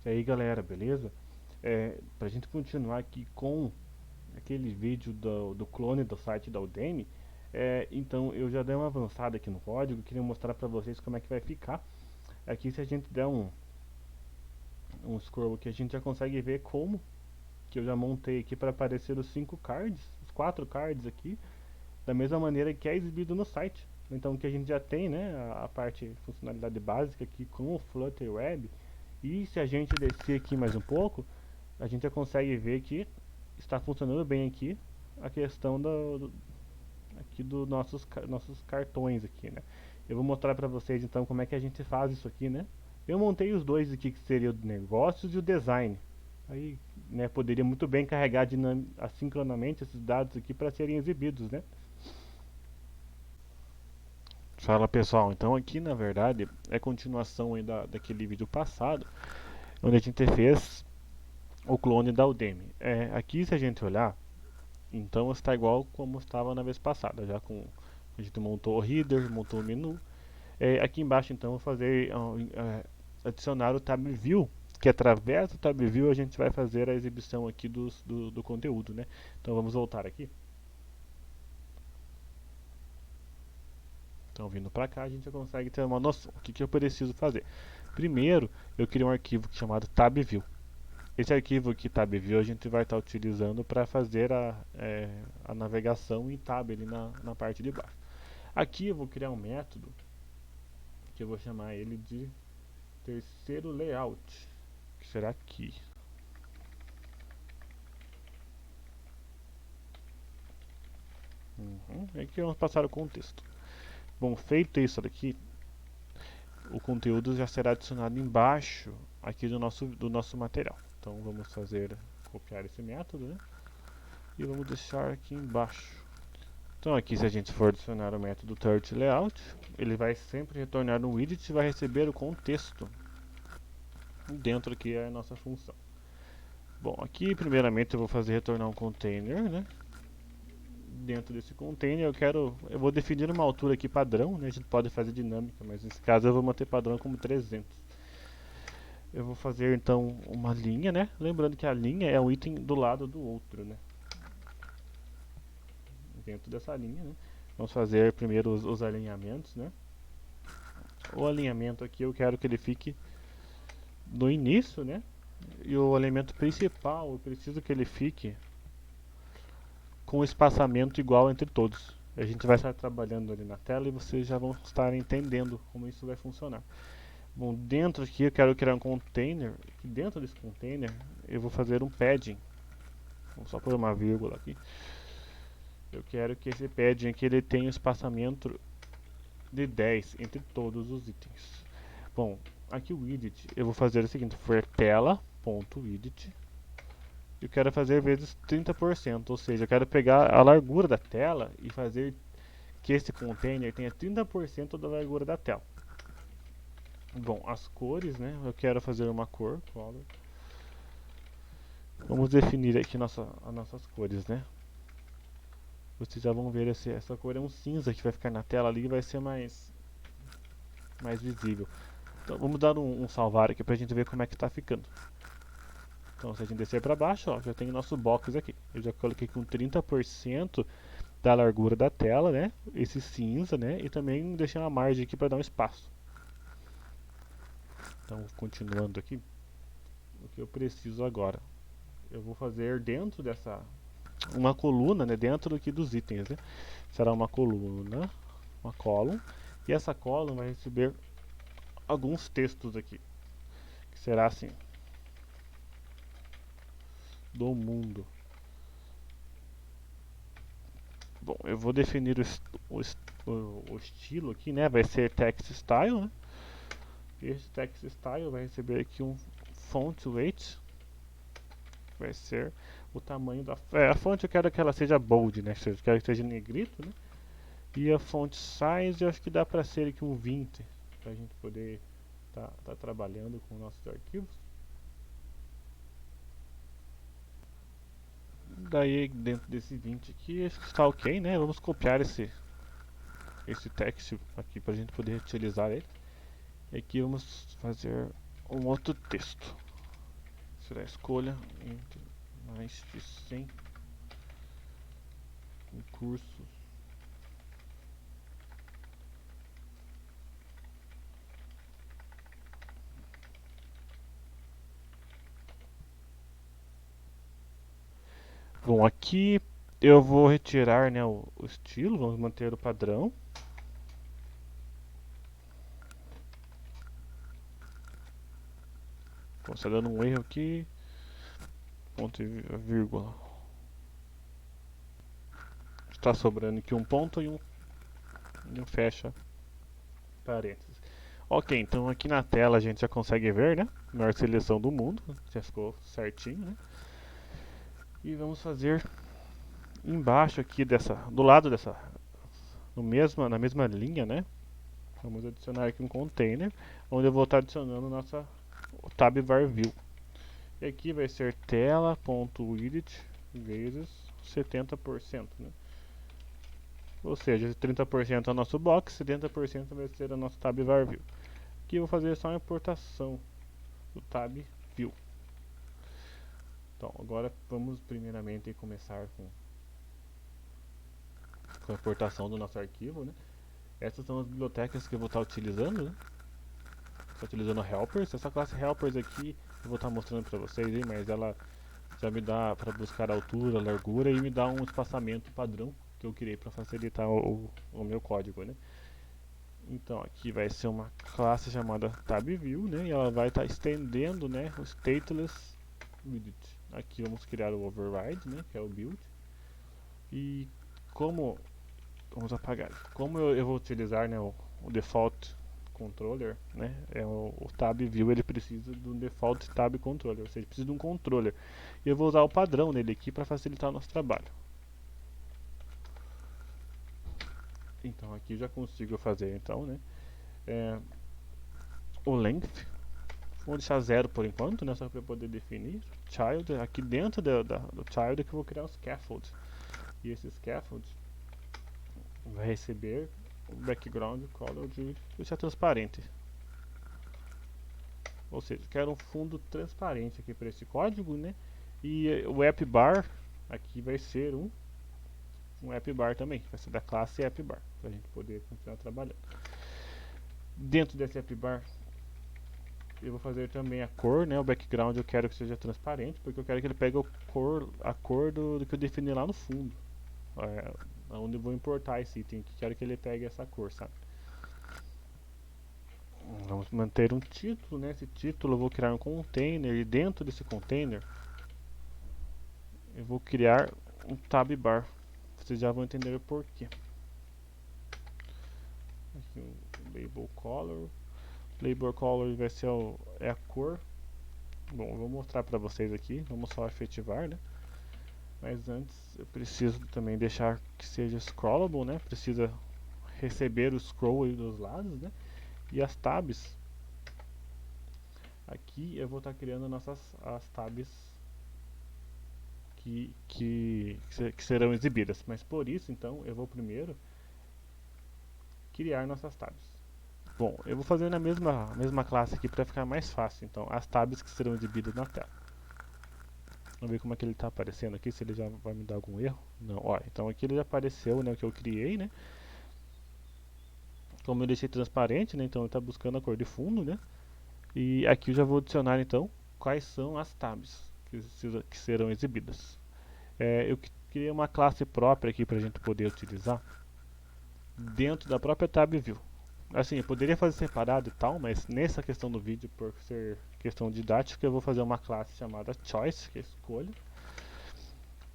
E aí galera, beleza? Pra gente continuar aqui com aquele vídeo do clone do site da Udemy, então eu já dei uma avançada aqui no código, queria mostrar pra vocês como é que vai ficar. Aqui se a gente der um scroll aqui, a gente já consegue ver como que eu já montei aqui para aparecer os 5 cards, os 4 cards aqui, da mesma maneira que é exibido no site. Então que a gente já tem, né, a parte funcionalidade básica aqui com o Flutter Web. E se a gente descer aqui mais um pouco, a gente já consegue ver que está funcionando bem aqui a questão aqui do nossos cartões aqui, né? Eu vou mostrar para vocês então como é que a gente faz isso aqui, né? Eu montei os dois aqui que seria o negócios e o design. Aí, né, poderia muito bem carregar assincronamente esses dados aqui para serem exibidos, né? Fala pessoal, então aqui na verdade é continuação aí daquele vídeo passado, onde a gente fez o clone da Udemy. Aqui se a gente olhar, então está igual como estava na vez passada, já com a gente montou o header, montou o menu. Aqui embaixo então eu vou fazer adicionar o tab view, que através do tab view a gente vai fazer a exibição aqui do conteúdo, né? Então vamos voltar aqui. Então vindo para cá a gente já consegue ter uma noção. O que eu preciso fazer? Primeiro eu crio um arquivo chamado tab view. Esse arquivo aqui, TabView, a gente vai estar utilizando para fazer a navegação em tab ali na parte de baixo. Aqui eu vou criar um método que eu vou chamar ele de terceiro layout, que será aqui. Aqui vamos passar o contexto. Bom, feito isso daqui, o conteúdo já será adicionado embaixo aqui do nosso material. Então vamos copiar esse método, né? E vamos deixar aqui embaixo. Então aqui se a gente for adicionar o método ThirtyLayout, ele vai sempre retornar no widget e vai receber o contexto dentro aqui é a nossa função. Bom, aqui primeiramente eu vou fazer retornar um container, né? Dentro desse container eu vou definir uma altura aqui padrão, né? A gente pode fazer dinâmica, mas nesse caso eu vou manter padrão como 300. Eu vou fazer então uma linha, né? Lembrando que a linha é um item do lado do outro, né? Dentro dessa linha, né? Vamos fazer primeiro os alinhamentos, né? O alinhamento aqui eu quero que ele fique no início, né? E o elemento principal eu preciso que ele fique com espaçamento igual entre todos. A gente vai estar trabalhando ali na tela e vocês já vão estar entendendo como isso vai funcionar. Bom, dentro aqui eu quero criar um container. E dentro desse container eu vou fazer um padding. Vou só pôr uma vírgula aqui. Eu quero que esse padding aqui ele tenha um espaçamento de 10 entre todos os itens. Bom, aqui o widget eu vou fazer o seguinte: for tela.widget. Eu quero fazer vezes 30%, ou seja, eu quero pegar a largura da tela e fazer que esse container tenha 30% da largura da tela. Bom, as cores, né? Eu quero fazer uma cor, color. Vamos definir aqui as nossas cores, né? Vocês já vão ver essa cor é um cinza que vai ficar na tela ali e vai ser mais visível. Então vamos dar um salvar aqui pra gente ver como é que tá ficando. Então se a gente descer para baixo, ó, já tem o nosso box aqui. Eu já coloquei com 30% da largura da tela, né? Esse cinza, né? E também deixei uma margem aqui para dar um espaço. Então, continuando aqui, o que eu preciso agora? Eu vou fazer dentro dessa uma coluna, né? Dentro aqui dos itens, né? Será uma coluna, uma column, e essa column vai receber alguns textos aqui, que será assim: do mundo. Bom, eu vou definir o estilo aqui, né? Vai ser text style, né? Esse text style vai receber aqui um font weight, vai ser o tamanho da a fonte eu quero que ela seja bold, né? Eu quero que seja negrito, né? E a font size eu acho que dá para ser aqui um 20, para a gente poder tá trabalhando com nossos arquivos. Daí dentro desse 20 aqui está ok, né? Vamos copiar esse text aqui para a gente poder utilizar ele. E aqui vamos fazer um outro texto. será a escolha entre mais de 100 concursos. Bom, aqui eu vou retirar, né, o estilo, vamos manter o padrão. Bom, está dando um erro aqui, ponto e vírgula. Está sobrando aqui um ponto e um fecha parênteses. Ok, então aqui na tela a gente já consegue ver, né? Maior seleção do mundo, já ficou certinho, né? E vamos fazer embaixo aqui do lado dessa, na mesma linha, né? Vamos adicionar aqui um container, onde eu vou estar adicionando nossa tab var view. E aqui vai ser tela.widget vezes 70%, né? Ou seja, 30% é o nosso box, 70% vai ser a nossa tab var view. Aqui eu vou fazer só a importação do tab view. Então, agora vamos primeiramente começar com a importação do nosso arquivo, né? Essas são as bibliotecas que eu vou estar utilizando, né? Estou utilizando helpers. Essa classe helpers aqui eu vou estar mostrando para vocês, hein? Mas ela já me dá para buscar a altura, a largura e me dá um espaçamento padrão que eu criei para facilitar o meu código, né? Então aqui vai ser uma classe chamada tabView, né? E ela vai estar estendendo, né, o stateless widget. Aqui vamos criar o override, né, que é o build. E como vamos apagar. Como eu vou utilizar, né, o default controller, né, o tab view ele precisa do default tab controller, ou seja, precisa de um controller. E eu vou usar o padrão nele aqui para facilitar o nosso trabalho. Então aqui já consigo fazer, então, né, o length. Vou deixar 0 por enquanto, né, só para poder definir. Child, aqui dentro do child é que eu vou criar o scaffold. E esse scaffold vai receber o background color de deixar transparente. Ou seja, quero um fundo transparente aqui para esse código, né? E o app bar aqui vai ser um app bar também, vai ser da classe app bar, para a gente poder continuar trabalhando. Dentro desse app bar eu vou fazer também a cor, né? O background eu quero que seja transparente, porque eu quero que ele pegue a cor do que eu defini lá no fundo. Onde eu vou importar esse item, que quero que ele pegue essa cor, sabe? Vamos manter um título, né? Esse título eu vou criar um container e dentro desse container eu vou criar um tab bar. Vocês já vão entender o porquê. Aqui um label color. Label color vai ser a cor. Bom, eu vou mostrar para vocês aqui. Vamos só efetivar, né? Mas antes eu preciso também deixar que seja scrollable, né? Precisa receber o scroll aí dos lados, né? E as tabs. Aqui eu vou estar criando as tabs que serão exibidas. Mas por isso, então, eu vou primeiro criar nossas tabs. Bom, eu vou fazer na mesma classe aqui para ficar mais fácil. Então, as tabs que serão exibidas na tela. Vamos ver como é que ele está aparecendo aqui, se ele já vai me dar algum erro. Não, ó, então aqui ele já apareceu, né, o que eu criei, né. Como eu deixei transparente, né, então ele está buscando a cor de fundo, né. E aqui eu já vou adicionar, então, quais são as tabs que serão exibidas. Eu criei uma classe própria aqui para a gente poder utilizar dentro da própria tab view. Assim, eu poderia fazer separado e tal, mas nessa questão do vídeo, por ser questão didática, eu vou fazer uma classe chamada choice, que é escolha.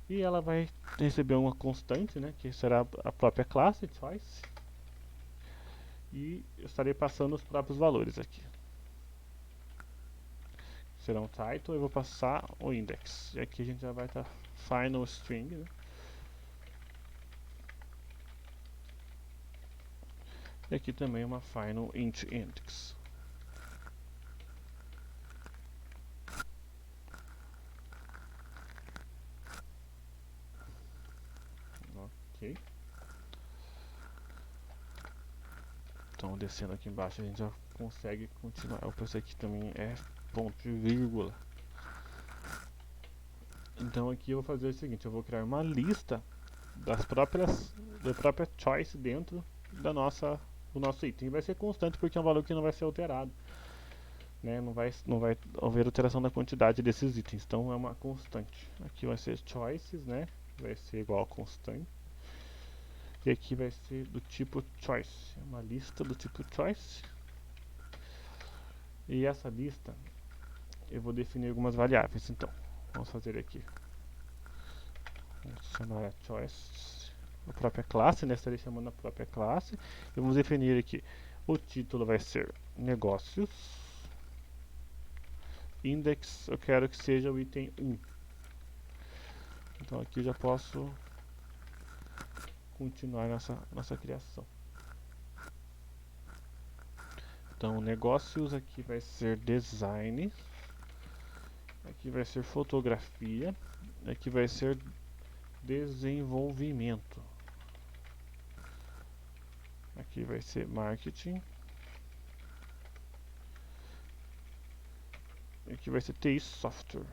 E ela vai receber uma constante, né, que será a própria classe choice. E eu estarei passando os próprios valores aqui. Será um title, eu vou passar o index. E aqui a gente já vai estar final string, né? E aqui também uma final int index. Ok. Então descendo aqui embaixo a gente já consegue continuar. Opa, esse aqui também é ponto e vírgula. Então aqui eu vou fazer o seguinte, eu vou criar uma lista da própria choice dentro do nosso item. E vai ser constante porque é um valor que não vai ser alterado, né? Não vai haver alteração na quantidade desses itens. Então é uma constante. Aqui vai ser choices, né? Vai ser igual a constante. E aqui vai ser do tipo choice. Uma lista do tipo choice. E essa lista eu vou definir algumas variáveis. Então, vamos fazer aqui. Vamos chamar a choice, a própria classe, né? Estarei chamando a própria classe. E vamos definir aqui. O título vai ser negócios. Index, eu quero que seja o item 1. Então aqui eu já posso continuar nossa criação. Então, negócios aqui vai ser design. Aqui vai ser fotografia. Aqui vai ser desenvolvimento. Aqui vai ser marketing. Aqui vai ser TI software.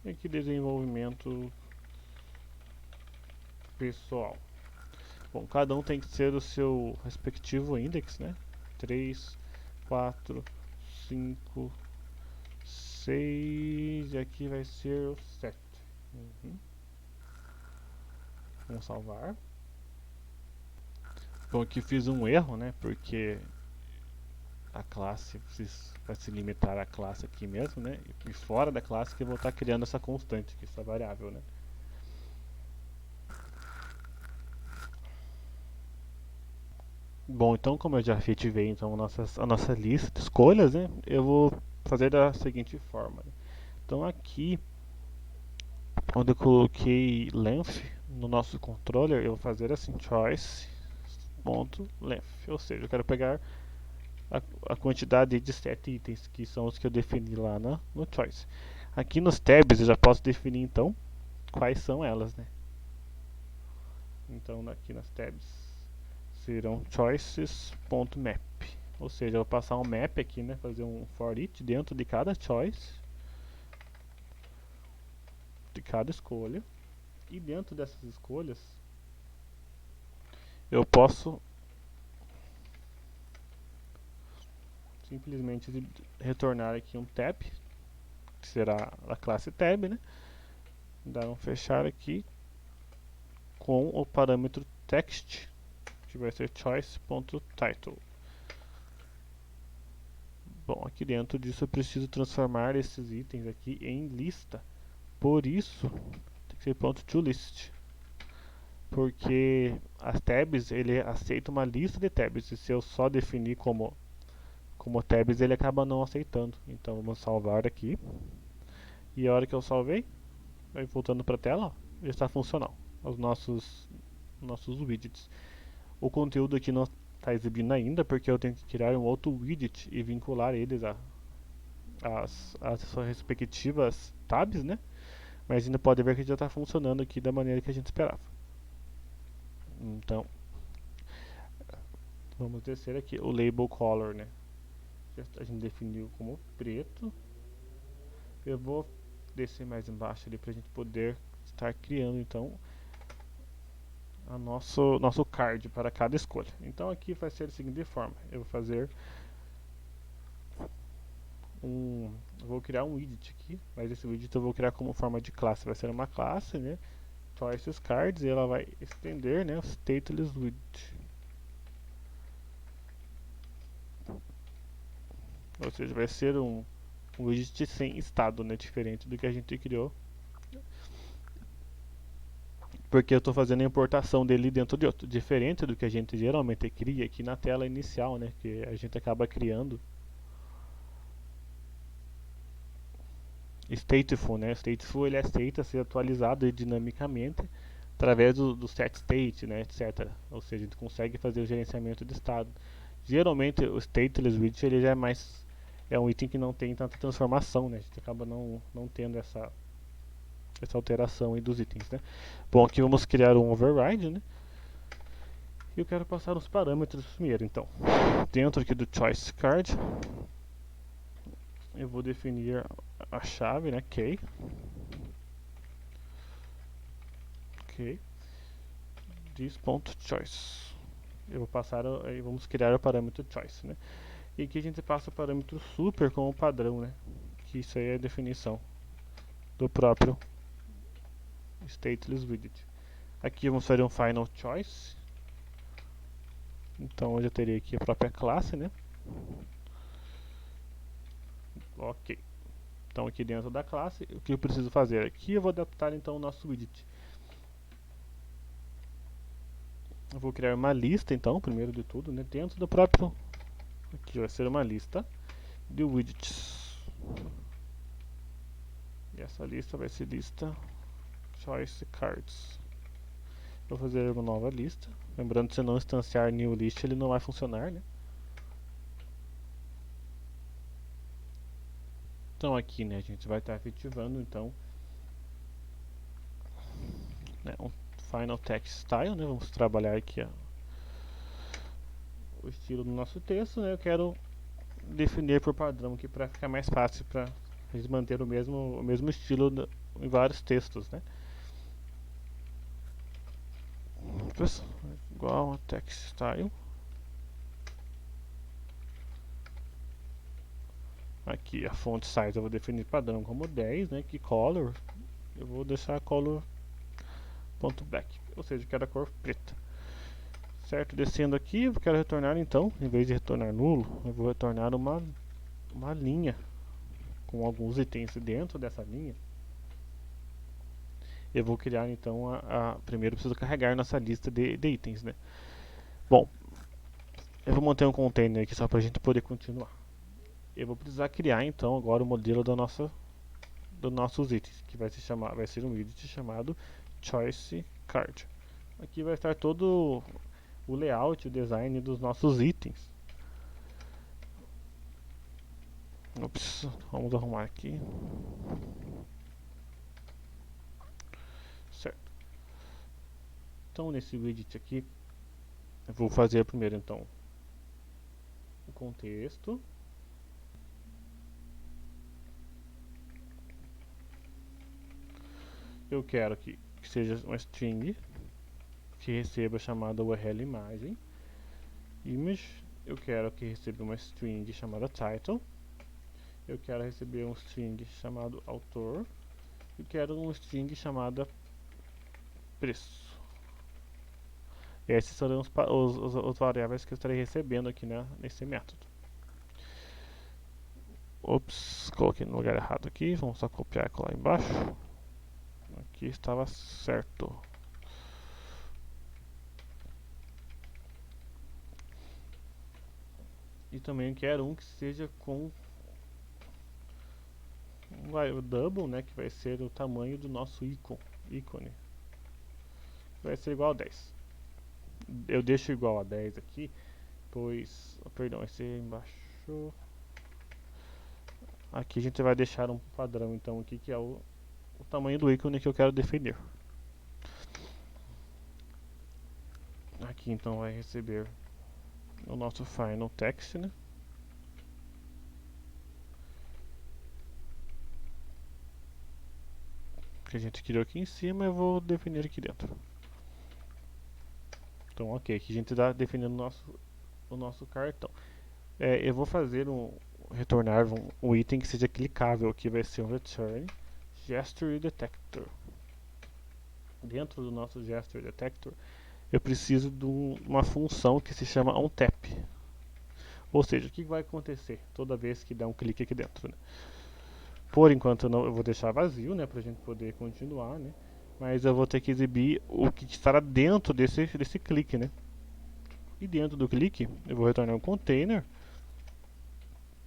E aqui desenvolvimento pessoal. Bom, cada um tem que ser o seu respectivo index, né? 3, 4, 5, 6. E aqui vai ser o 7. Vamos salvar. Bom, aqui fiz um erro, né? Porque a classe vai se limitar à classe aqui mesmo, né? E fora da classe que eu vou estar criando essa constante, que essa variável, né? Bom, então como eu já efetivei então a nossa lista de escolhas, né? Eu vou fazer da seguinte forma. Né? Então aqui, onde eu coloquei length no nosso controller, eu vou fazer assim, choice.length. Ou seja, eu quero pegar a quantidade de 7 itens, que são os que eu defini lá no choice. Aqui nos tabs eu já posso definir então quais são elas, né? Então aqui nas tabs serão choices.map. Ou seja, eu vou passar um map aqui, né? Fazer um for each dentro de cada choice, de cada escolha. E dentro dessas escolhas eu posso simplesmente retornar aqui um tab, que será a classe tab, né? Dar um fechar aqui com o parâmetro text, que vai ser choice.title. Bom, aqui dentro disso eu preciso transformar esses itens aqui em lista. Por isso, tem que ser .toList. Porque as tabs, ele aceita uma lista de tabs. E se eu só definir como tabs, ele acaba não aceitando. Então vamos salvar aqui. E a hora que eu salvei, vai voltando para a tela, ó, já está funcional. Os nossos widgets. O conteúdo aqui não está exibindo ainda, porque eu tenho que criar um outro widget e vincular eles às suas respectivas tabs, né? Mas ainda pode ver que já está funcionando aqui da maneira que a gente esperava. Então, vamos descer aqui o label color, né? A gente definiu como preto. Eu vou descer mais embaixo ali para a gente poder estar criando então a nosso card para cada escolha. Então aqui vai ser da seguinte forma: eu vou fazer vou criar um widget aqui, mas esse widget eu vou criar como forma de classe. Vai ser uma classe, né? Choices cards, e ela vai estender, né, o stateless widget. Ou seja, vai ser um widget sem estado, né, diferente do que a gente criou, porque eu estou fazendo a importação dele dentro de outro, diferente do que a gente geralmente cria aqui na tela inicial, né, que a gente acaba criando stateful, né? Stateful ele aceita ser atualizado dinamicamente através do set state, né, etc. Ou seja, a gente consegue fazer o gerenciamento de estado. Geralmente o stateless widget ele já é um item que não tem tanta transformação, né? A gente acaba não tendo essa alteração aí dos itens, né? Bom, aqui vamos criar um override, né? E eu quero passar os parâmetros primeiro, então. Dentro aqui do choice card, eu vou definir a chave, né, key. Ok. This.choice. Eu vou passar, aí vamos criar o parâmetro choice, né? E aqui a gente passa o parâmetro super como padrão, né? Que isso aí é a definição do próprio stateless widget. Aqui vamos fazer um final choice. Então eu já teria aqui a própria classe, né? Ok. Então aqui dentro da classe, o que eu preciso fazer? Aqui eu vou adaptar então o nosso widget. Eu vou criar uma lista então, primeiro de tudo, né? Dentro do próprio... Aqui vai ser uma lista de widgets. E essa lista vai ser lista choice cards. Vou fazer uma nova lista. Lembrando que se não instanciar new list ele não vai funcionar, né? Então aqui, né, a gente vai estar efetivando então, né, um final text style, né? Vamos trabalhar aqui o estilo do nosso texto, né? Eu quero definir por padrão aqui para ficar mais fácil para eles manter o mesmo estilo em vários textos, né? Igual a text style. Aqui a font size eu vou definir padrão como 10, né? Que color eu vou deixar color.black, ou seja, eu quero a cor preta. Certo, descendo aqui, eu quero retornar então, em vez de retornar nulo, eu vou retornar uma linha com alguns itens dentro dessa linha. Eu vou criar então primeiro eu preciso carregar nossa lista de itens, né? Bom, eu vou manter um container aqui só para a gente poder continuar. Eu vou precisar criar então agora o modelo dos nossos itens, que vai ser um widget chamado choice card. Aqui vai estar todo o layout, o design dos nossos itens. Ops, vamos arrumar aqui. Certo. Então nesse widget aqui, eu vou fazer primeiro então o contexto. Eu quero que seja uma string que receba a chamada URL imagem. Image, eu quero que receba uma string chamada title. Eu quero receber um string chamado autor. Eu quero um string chamada preço. Esses serão os variáveis que eu estarei recebendo aqui, né, nesse método. Ops, coloquei no lugar errado aqui. Vamos só copiar e colar embaixo. Aqui estava certo. E também quero um que seja com o double, né, que vai ser o tamanho do nosso ícone. Vai ser igual a 10. Eu deixo igual a 10 aqui, pois... Perdão, esse embaixo... Aqui a gente vai deixar um padrão, então, aqui que é o tamanho do ícone que eu quero definir. Aqui, então, vai receber o nosso final text, né? Que a gente criou aqui em cima, eu vou definir aqui dentro. Então, ok, aqui a gente está definindo o nosso cartão. Eu vou fazer retornar um item que seja clicável, que vai ser um return gesture detector. Dentro do nosso gesture detector, eu preciso de uma função que se chama onTap. Ou seja, o que vai acontecer toda vez que der um clique aqui dentro, né? Por enquanto eu vou deixar vazio, né, pra gente poder continuar, né? Mas eu vou ter que exibir o que estará dentro desse clique, né? E dentro do clique, eu vou retornar um container.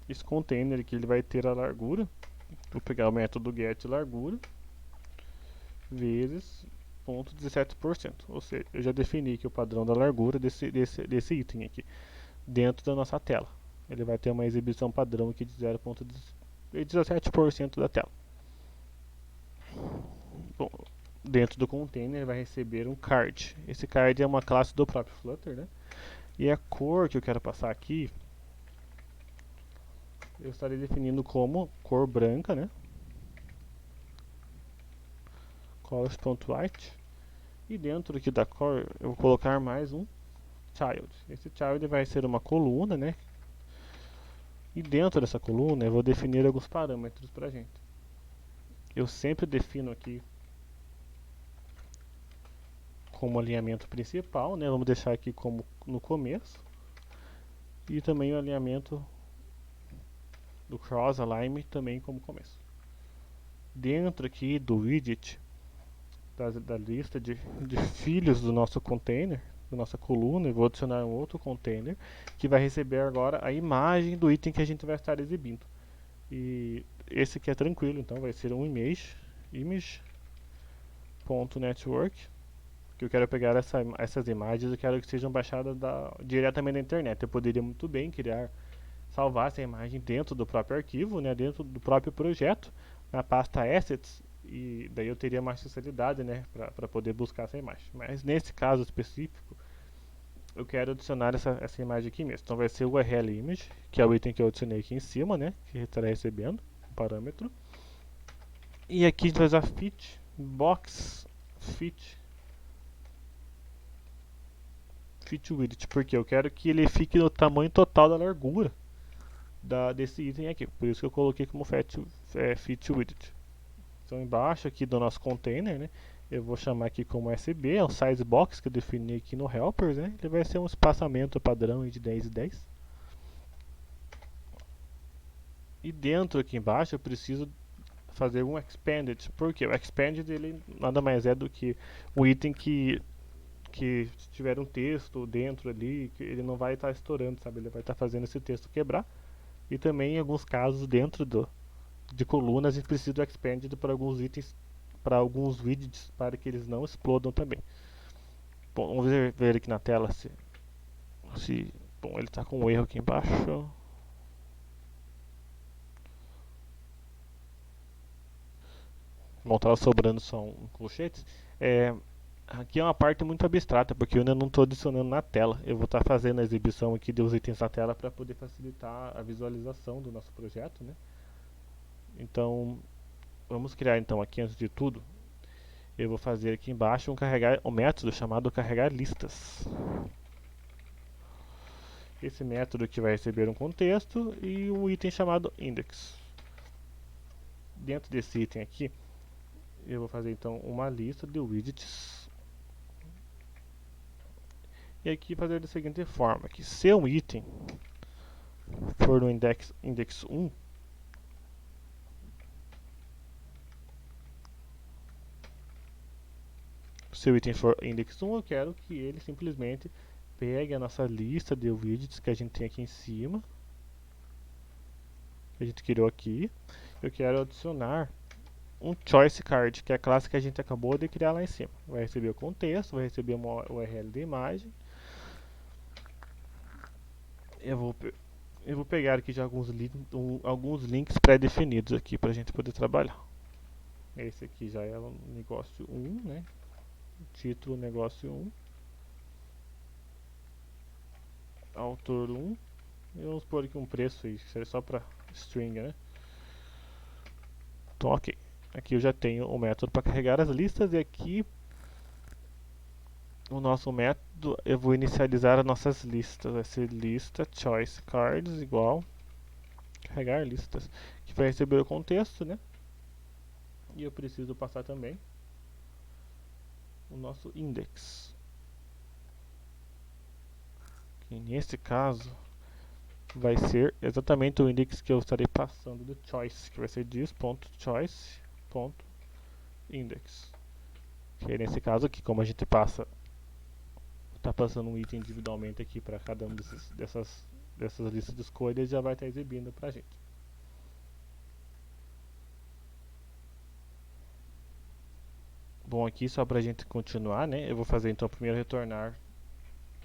Esse container aqui ele vai ter a largura. Vou pegar o método getLargura vezes 0,17%. Ou seja, eu já defini aqui o padrão da largura desse item aqui dentro da nossa tela. Ele vai ter uma exibição padrão aqui de 0,17% da tela. Bom, dentro do container vai receber um card. Esse card é uma classe do próprio Flutter, né? E a cor que eu quero passar aqui, eu estarei definindo como cor branca, né? Colors.white. E dentro aqui da core eu vou colocar mais um child. Esse child vai ser uma coluna, né? E dentro dessa coluna eu vou definir alguns parâmetros pra gente. Eu sempre defino aqui como alinhamento principal, né? Vamos deixar aqui como no começo. E também o alinhamento do cross align também como começo. Dentro aqui do widget da lista de filhos do nosso container, da nossa coluna, eu vou adicionar um outro container que vai receber agora a imagem do item que a gente vai estar exibindo. E esse aqui é tranquilo, então vai ser um image.network, que eu quero pegar essas imagens, eu quero que sejam baixadas diretamente da internet. Eu poderia muito bem salvar essa imagem dentro do próprio arquivo, né, dentro do próprio projeto, na pasta assets, e daí eu teria mais facilidade, né, para poder buscar essa imagem. Mas nesse caso específico, eu quero adicionar essa imagem aqui mesmo. Então vai ser o URL image, que é o item que eu adicionei aqui em cima, né, que estará recebendo um parâmetro. E aqui a gente vai usar fit box fit width, porque eu quero que ele fique no tamanho total da largura desse item aqui. Por isso que eu coloquei como fit width. Então embaixo aqui do nosso container, né, eu vou chamar aqui como SB, é o size box que eu defini aqui no helpers, né, ele vai ser um espaçamento padrão de 10 e 10. E dentro aqui embaixo eu preciso fazer um expanded, porque o expanded ele nada mais é do que o item que se tiver um texto dentro ali, que ele não vai estar estourando, sabe? Ele vai estar fazendo esse texto quebrar. E também em alguns casos dentro de colunas a gente precisa do expanded para alguns itens, para alguns widgets, para que eles não explodam também. Bom, vamos ver aqui na tela se bom, ele está com um erro aqui embaixo. Bom, estava sobrando só um colchete. Aqui é uma parte muito abstrata, porque eu ainda não estou adicionando na tela. Eu vou estar fazendo a exibição aqui dos itens na tela para poder facilitar a visualização do nosso projeto, né? Então, vamos criar então aqui antes de tudo. Eu vou fazer aqui embaixo um método chamado carregar listas. Esse método aqui vai receber um contexto e um item chamado index. Dentro desse item aqui, eu vou fazer então uma lista de widgets. E aqui fazer da seguinte forma, que se um item for no index 1, se o item for index 1, eu quero que ele simplesmente pegue a nossa lista de widgets que a gente tem aqui em cima, que a gente criou aqui. Eu quero adicionar um choice card, que é a classe que a gente acabou de criar lá em cima. Vai receber o contexto, vai receber uma URL da imagem. Eu vou pegar aqui já alguns links pré-definidos aqui para a gente poder trabalhar. Esse aqui já é o negócio 1, né? Título negócio 1. Autor 1. E vamos pôr aqui um preço aí, que seria só para string, né? Então, ok. Aqui eu já tenho o método para carregar as listas e aqui o nosso método eu vou inicializar as nossas listas. Vai ser lista choice cards igual carregar listas, que vai receber o contexto, né? E eu preciso passar também o nosso index. Que nesse caso vai ser exatamente o index que eu estarei passando do choice, que vai ser this.choice.index. Que nesse caso aqui, como a gente está passando um item individualmente aqui para cada um dessas listas de escolhas, já vai estar exibindo para a gente. Bom, aqui só para a gente continuar, né? Eu vou fazer então primeiro retornar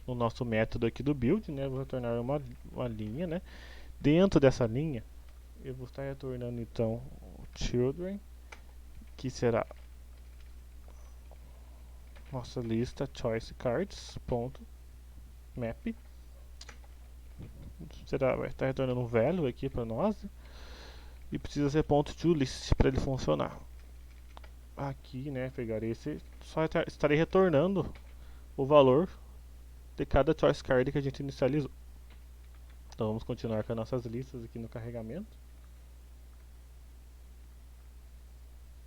o nosso método aqui do build, né? Eu vou retornar uma linha, né? Dentro dessa linha, eu vou estar retornando então o children, que será nossa lista choice cards ponto map. Vai estar retornando um value aqui para nós e precisa ser ponto to list para ele funcionar. aqui, né, pegar esse, só estarei retornando o valor de cada choice card que a gente inicializou. Então vamos continuar com as nossas listas aqui no carregamento.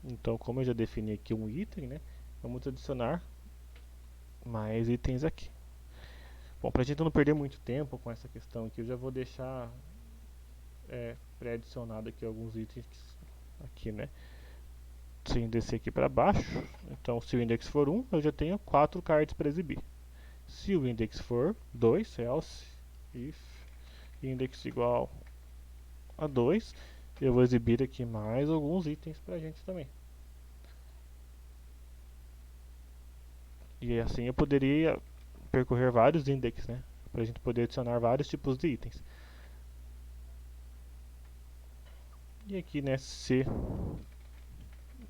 Então, como eu já defini aqui um item, né, vamos adicionar mais itens aqui. Bom, para a gente não perder muito tempo com essa questão aqui, eu já vou deixar pré-adicionado aqui alguns itens aqui, né. Se eu descer aqui para baixo, então se o index for 1, eu já tenho 4 cards para exibir. Se o index for 2, else if index igual a 2, eu vou exibir aqui mais alguns itens para a gente também. E assim eu poderia percorrer vários index, né? Para a gente poder adicionar vários tipos de itens. E aqui, né, se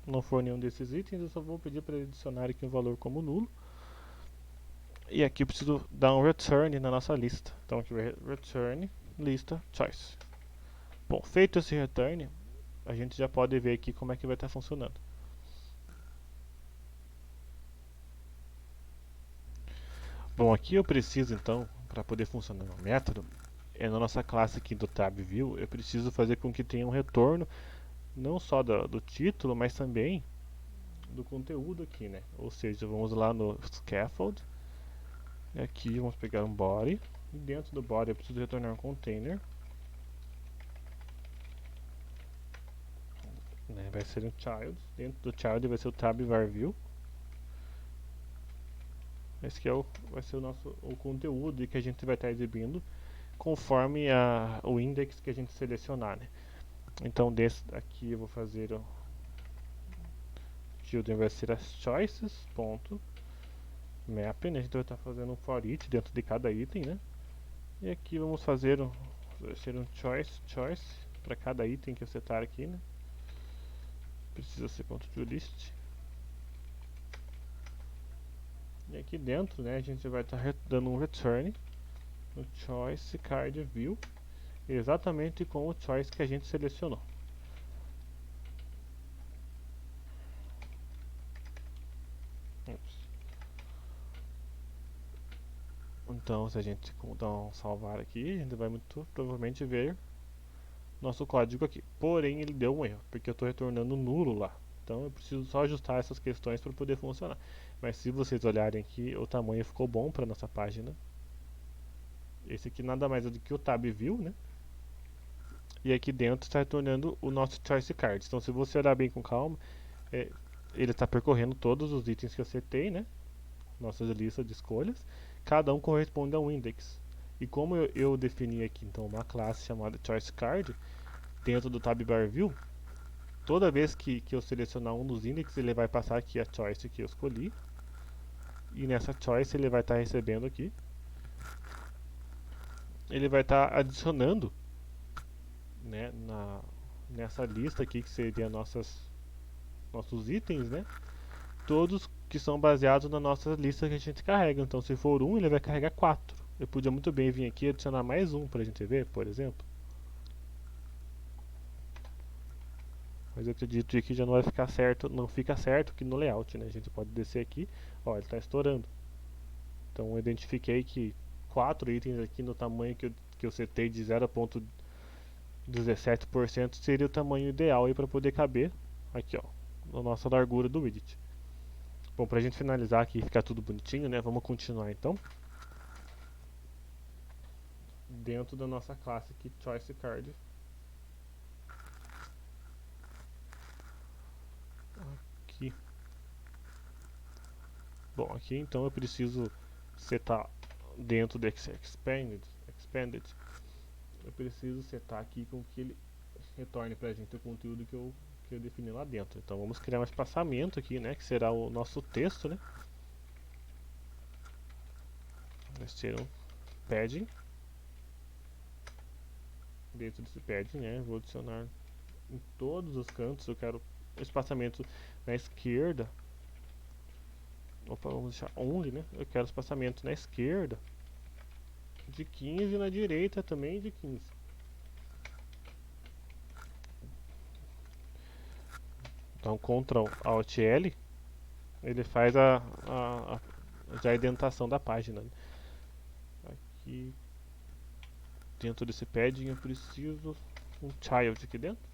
não for nenhum desses itens, eu só vou pedir para adicionar aqui um valor como nulo. E aqui eu preciso dar um return na nossa lista. Então aqui vai return lista choice. Bom, feito esse return, a gente já pode ver aqui como é que vai estar funcionando. Bom, aqui eu preciso então, para poder funcionar o método, na nossa classe aqui do TabView, eu preciso fazer com que tenha um retorno não só do título, mas também do conteúdo aqui, né? Ou seja, vamos lá no scaffold, e aqui vamos pegar um body, e dentro do body eu preciso retornar um container, né? Vai ser um child, dentro do child vai ser o tab_var_view. Esse aqui vai ser o conteúdo que a gente vai estar exibindo conforme o index que a gente selecionar, né? Então desse aqui eu vou fazer o children vai ser as choices, ponto, map, né? A gente vai estar fazendo um for each dentro de cada item, né? E aqui vamos fazer um choice para cada item que eu setar aqui, né? Precisa ser ponto to list. E aqui dentro, né, a gente vai estar dando um return no choice card view, exatamente com o choice que a gente selecionou. Então, se a gente dar um salvar aqui, a gente vai muito provavelmente ver nosso código aqui. Porém, ele deu um erro, porque eu estou retornando nulo lá. Então, eu preciso só ajustar essas questões para poder funcionar. Mas se vocês olharem aqui, o tamanho ficou bom para nossa página. Esse aqui nada mais é do que o tab view, né? E aqui dentro está retornando o nosso choice card. Então, se você olhar bem com calma, ele está percorrendo todos os itens que eu setei, né? Nossa lista de escolhas. Cada um corresponde a um index. E como eu defini aqui então uma classe chamada choice card dentro do tab bar view, toda vez que eu selecionar um dos indexes, ele vai passar aqui a choice que eu escolhi. E nessa choice ele vai estar recebendo aqui. Ele vai estar adicionando, né, nessa lista aqui que seria nossos itens, né? Todos que são baseados na nossa lista que a gente carrega. Então, se for 1, ele vai carregar 4. Eu podia muito bem vir aqui e adicionar mais um para a gente ver, por exemplo. Mas eu acredito que já não vai ficar certo, não fica certo aqui no layout, né? A gente pode descer aqui, ó, ele está estourando. Então eu identifiquei que 4 itens aqui no tamanho que eu setei de 0,17% seria o tamanho ideal aí para poder caber aqui, ó, na nossa largura do widget. Bom, pra gente finalizar aqui e ficar tudo bonitinho, né? Vamos continuar então. Dentro da nossa classe aqui, choice card. Aqui. Bom, aqui então eu preciso setar dentro do expanded. Eu preciso setar aqui com que ele retorne pra gente o conteúdo que eu defini lá dentro. Então vamos criar um espaçamento aqui, né? Que será o nosso texto, né? Vai ser um padding. Dentro desse padding, né? Vou adicionar em todos os cantos. Eu quero espaçamento na esquerda. Opa, vamos deixar only, né? Eu quero espaçamento na esquerda de 15 e na direita também de 15. Então Ctrl Alt L, ele faz já a indentação da página, né? Aqui dentro desse padding eu preciso um child aqui dentro.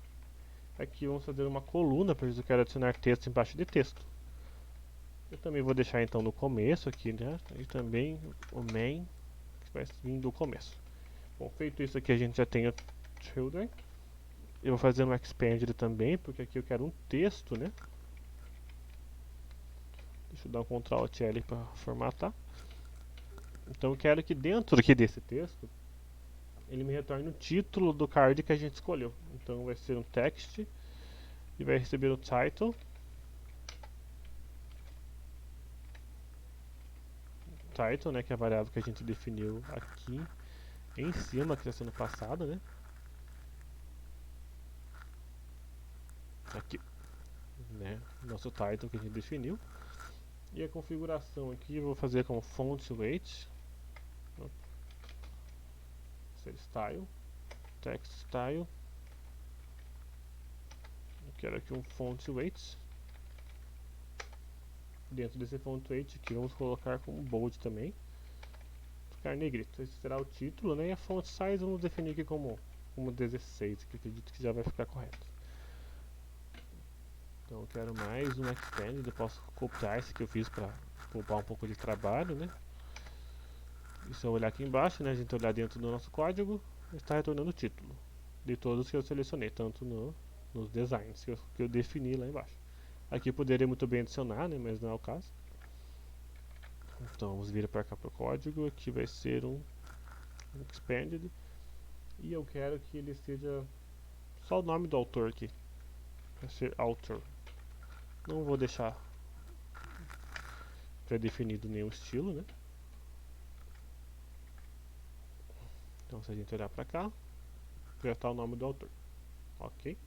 Aqui vamos fazer uma coluna, porque eu quero adicionar texto embaixo de texto. Eu também vou deixar então no começo aqui, né? E também o main, que vai vir do começo. Bom, feito isso aqui a gente já tem o children. Eu vou fazer um expanded também, porque aqui eu quero um texto, né? Deixa eu dar um Ctrl Alt L para formatar. Então eu quero que dentro aqui desse texto ele me retorne o título do card que a gente escolheu. Então vai ser um text e vai receber o title. Title, né, que é a variável que a gente definiu aqui em cima, que está sendo passada, né? Aqui, né, nosso title que a gente definiu. E a configuração aqui eu vou fazer como font weight, ser style, text style. Eu quero aqui um font weight. Dentro desse font weight aqui vamos colocar como bold também. Ficar negrito. Esse será o título, né? E a font size vamos definir aqui como 16, que acredito que já vai ficar correto. Então eu quero mais um expand, eu posso copiar esse que eu fiz para poupar um pouco de trabalho, né? E se eu olhar aqui embaixo, né, a gente olhar dentro do nosso código, está retornando o título de todos que eu selecionei, tanto nos designs que eu defini lá embaixo. Aqui eu poderia muito bem adicionar, né, mas não é o caso. Então vamos vir para cá para o código, aqui vai ser um expanded, e eu quero que ele seja só o nome do autor aqui, vai ser author. Não vou deixar pré-definido nenhum estilo, né? Então se a gente olhar para cá, já está o nome do autor. Ok.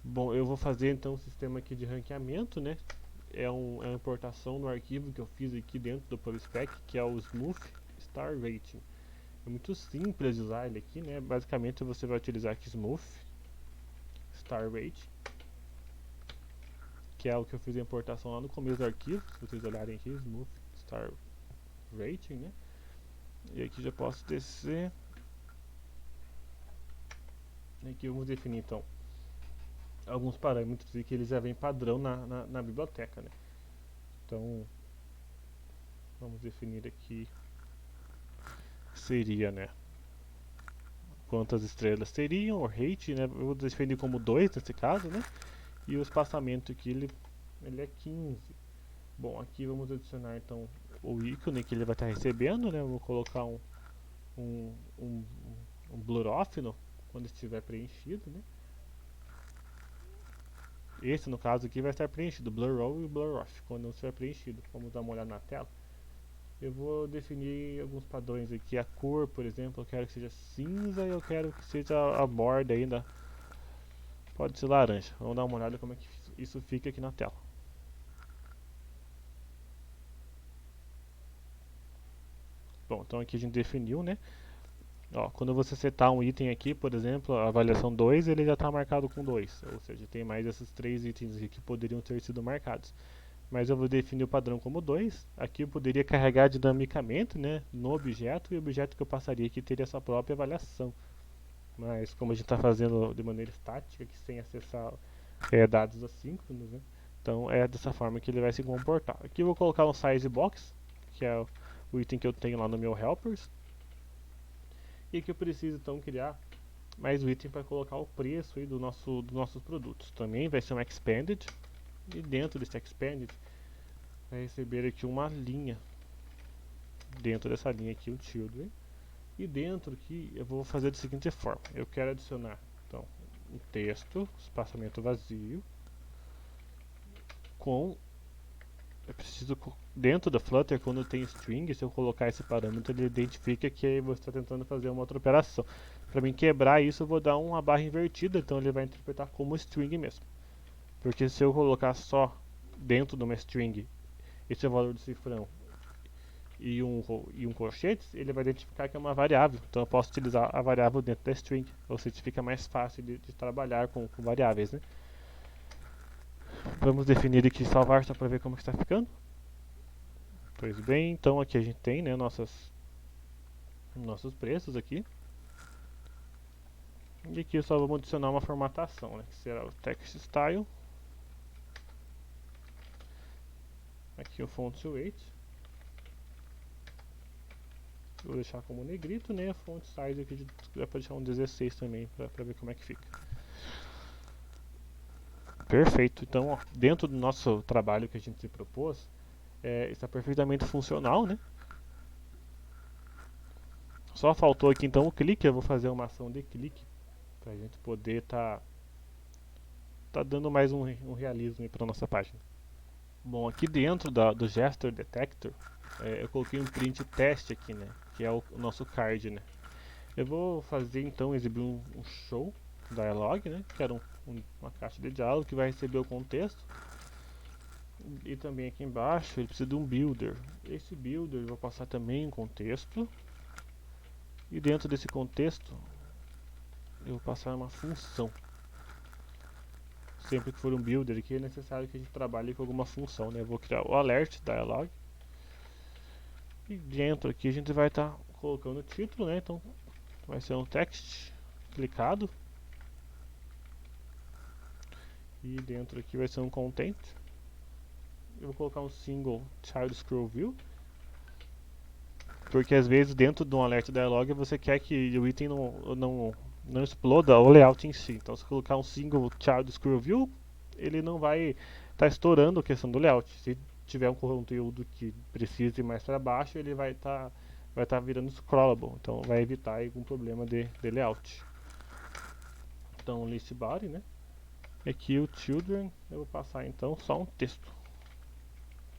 Bom, eu vou fazer então um sistema aqui de ranqueamento, né? É uma importação no arquivo que eu fiz aqui dentro do PubSpec, que é o Smooth Star Rating. É muito simples de usar ele aqui, né? Basicamente você vai utilizar aqui Smooth Star Rating, que é o que eu fiz a importação lá no começo do arquivo. Se vocês olharem aqui, Smooth Star Rating, né? E aqui já posso descer. E aqui vamos definir então alguns parâmetros e que eles já vêm padrão na biblioteca, né? Então vamos definir aqui, seria, né, quantas estrelas seriam, o rate, né, eu vou definir como 2 nesse caso, né, e o espaçamento aqui ele é 15. Bom, aqui vamos adicionar então o ícone que ele vai estar recebendo, né, eu vou colocar um, um, um blur off quando estiver preenchido, né. Esse no caso aqui vai estar preenchido, blur all e blur off, quando não estiver preenchido. Vamos dar uma olhada na tela. Eu vou definir alguns padrões aqui. A cor, por exemplo, eu quero que seja cinza e eu quero que seja a borda ainda. Pode ser laranja. Vamos dar uma olhada como é que isso fica aqui na tela. Bom, então aqui a gente definiu, né? Ó, quando você setar um item aqui, por exemplo, a avaliação 2, ele já está marcado com 2. Ou seja, tem mais esses 3 itens aqui que poderiam ter sido marcados. Mas eu vou definir o padrão como 2. Aqui eu poderia carregar dinamicamente, né, no objeto, e o objeto que eu passaria aqui teria sua própria avaliação. Mas como a gente está fazendo de maneira estática, que sem acessar dados assíncronos, né, então é dessa forma que ele vai se comportar. Aqui eu vou colocar um size box, que é o item que eu tenho lá no meu helpers. E aqui eu preciso então criar mais um item para colocar o preço aí dos nossos produtos. Também vai ser um expanded, e dentro desse expanded vai receber aqui uma linha. Dentro dessa linha aqui o children. E dentro aqui eu vou fazer da seguinte forma. Eu quero adicionar então um texto, espaçamento vazio, com eu preciso dentro da Flutter, quando tem string, se eu colocar esse parâmetro, ele identifica que você está tentando fazer uma outra operação. Para mim quebrar isso, eu vou dar uma barra invertida, então ele vai interpretar como string mesmo. Porque se eu colocar só dentro de uma string esse é o valor do cifrão e um colchete, ele vai identificar que é uma variável. Então eu posso utilizar a variável dentro da string, ou seja, fica mais fácil de trabalhar com variáveis, né? Vamos definir aqui salvar só para ver como está ficando. Pois bem, então aqui a gente tem, né, nossos preços aqui. E aqui só vamos adicionar uma formatação, né, que será o text style. Aqui o font weight. Vou deixar como negrito, né? A font size aqui dá para deixar um 16 também, para ver como é que fica. Perfeito. Então, ó, dentro do nosso trabalho que a gente se propôs, está perfeitamente funcional, né? Só faltou aqui então o clique. Eu vou fazer uma ação de clique para a gente poder tá dando mais um realismo para nossa página. Bom, aqui dentro do Gesture Detector, eu coloquei um print teste aqui, né? Que é o nosso card, né? Eu vou fazer então, exibir um show dialog, né? Que era uma caixa de diálogo que vai receber o contexto. E também aqui embaixo ele precisa de um builder. Esse builder eu vou passar também um contexto. E dentro desse contexto eu vou passar uma função. Sempre que for um builder aqui é necessário que a gente trabalhe com alguma função, né? Eu vou criar o alert dialog. E dentro aqui a gente vai estar colocando o título, né? Então vai ser um text clicado. E dentro aqui vai ser um content. Eu vou colocar um single child scroll view. Porque às vezes dentro de um alert dialog você quer que o item não exploda o layout em si. Então se colocar um single child scroll view, ele não vai estar estourando a questão do layout. Se tiver um conteúdo que precise ir mais para baixo, ele vai tá virando scrollable. Então vai evitar algum problema de layout. Então list body, né? Aqui o children, eu vou passar então só um texto.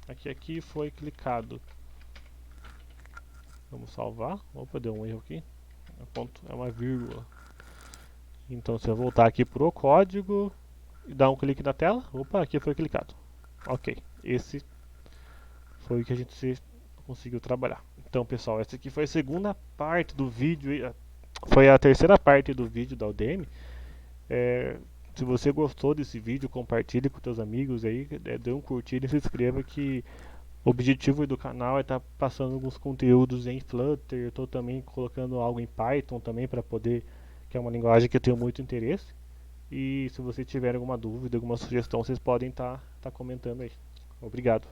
Aqui foi clicado. Vamos salvar. Opa, deu um erro aqui. É uma vírgula. Então se eu voltar aqui pro código e dar um clique na tela, opa, aqui foi clicado. Ok, esse foi o que a gente conseguiu trabalhar. Então pessoal, essa aqui foi a segunda parte do vídeo, foi a terceira parte do vídeo da Udemy. Se você gostou desse vídeo, compartilhe com seus amigos aí, dê um curtir e se inscreva que o objetivo do canal é estar passando alguns conteúdos em Flutter. Eu estou também colocando algo em Python também para poder, que é uma linguagem que eu tenho muito interesse. E se você tiver alguma dúvida, alguma sugestão, vocês podem estar comentando aí. Obrigado.